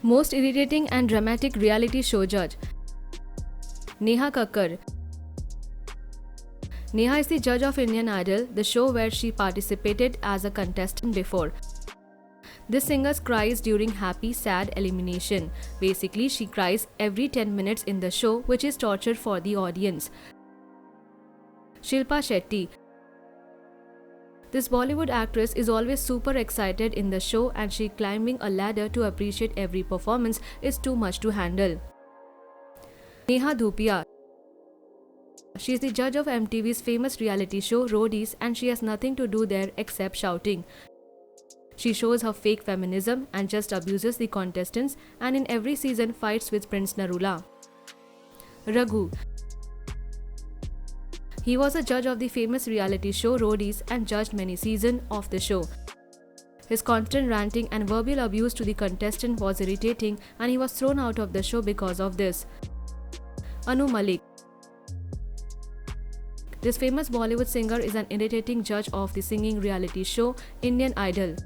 Most irritating and dramatic reality show judge. Neha Kakkar. Neha is the judge of Indian Idol, the show where she participated as a contestant before. This singer cries during happy, sad elimination. Basically, she cries every 10 minutes in the show, which is torture for the audience. Shilpa Shetty. This Bollywood actress is always super excited in the show, and she climbing a ladder to appreciate every performance is too much to handle. Neha Dhupia. She is the judge of MTV's famous reality show Roadies, and she has nothing to do there except shouting. She shows her fake feminism and just abuses the contestants, and in every season fights with Prince Narula. Raghu. He was a judge of the famous reality show Roadies and judged many seasons of the show. His constant ranting and verbal abuse to the contestant was irritating, and he was thrown out of the show because of this. Anu Malik. This famous Bollywood singer is an irritating judge of the singing reality show Indian Idol.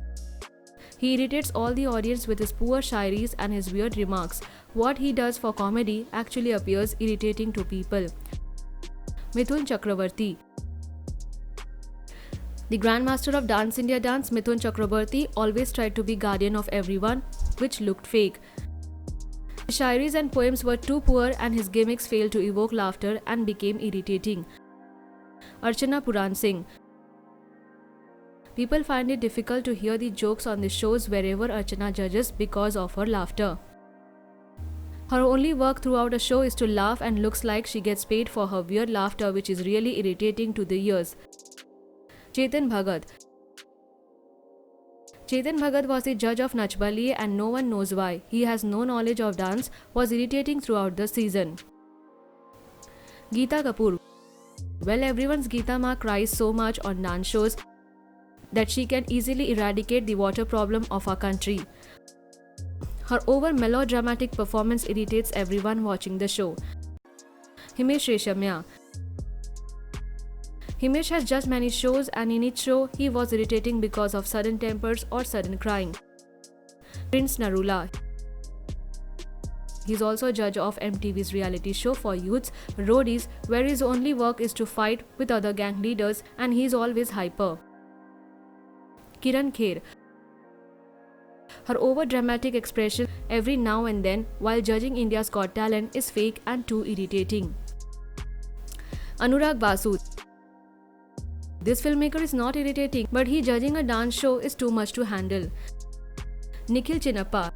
He irritates all the audience with his poor shairis and his weird remarks. What he does for comedy actually appears irritating to people. Mithun Chakravarti. The Grandmaster of Dance India Dance, Mithun Chakravarti, always tried to be guardian of everyone, which looked fake. His shairis and poems were too poor, and his gimmicks failed to evoke laughter and became irritating. Archana Puran Singh. People find it difficult to hear the jokes on the shows wherever Archana judges because of her laughter. Her only work throughout a show is to laugh, and looks like she gets paid for her weird laughter, which is really irritating to the ears. Chetan Bhagat. Chetan Bhagat was the judge of Nach Baliye, and no one knows why. He has no knowledge of dance, was irritating throughout the season. Geeta Kapoor. Well, everyone's Geeta Ma cries so much on dance shows that she can easily eradicate the water problem of our country. Her over melodramatic performance irritates everyone watching the show. Himesh Reshamya. Himesh has judged many shows, and in each show he was irritating because of sudden tempers or sudden crying. Prince Narula. He is also a judge of MTV's reality show for youths, Roadies, where his only work is to fight with other gang leaders, and he is always hyper. Kiran Kher. Her over-dramatic expression every now and then while judging India's Got Talent is fake and too irritating. Anurag Basu. This filmmaker is not irritating, but he judging a dance show is too much to handle. Nikhil Chinnappa.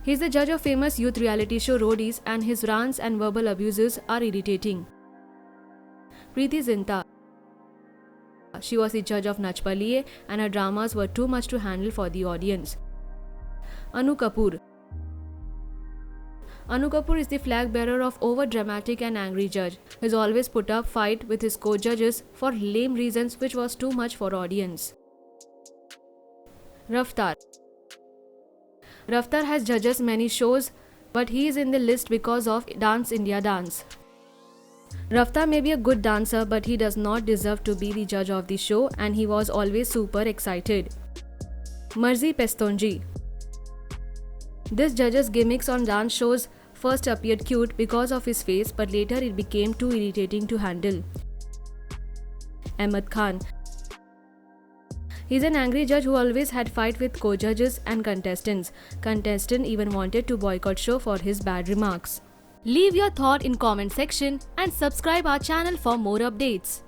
He is the judge of famous youth reality show Roadies, and his rants and verbal abuses are irritating. Preeti Zinta. She was the judge of Nach Baliye, and her dramas were too much to handle for the audience. Anu Kapoor. Anu Kapoor is the flag bearer of over-dramatic and angry judge. He is always put up fight with his co-judges for lame reasons, which was too much for audience. Raftaar. Raftaar has judges many shows, but he is in the list because of Dance India Dance. Raftaar may be a good dancer, but he does not deserve to be the judge of the show, and he was always super excited. Marzi Pestonji. This judge's gimmicks on dance shows first appeared cute because of his face, but later it became too irritating to handle. Ahmed Khan. He's an angry judge who always had fight with co-judges and contestants. Contestant even wanted to boycott show for his bad remarks. Leave your thought in comment section and subscribe our channel for more updates.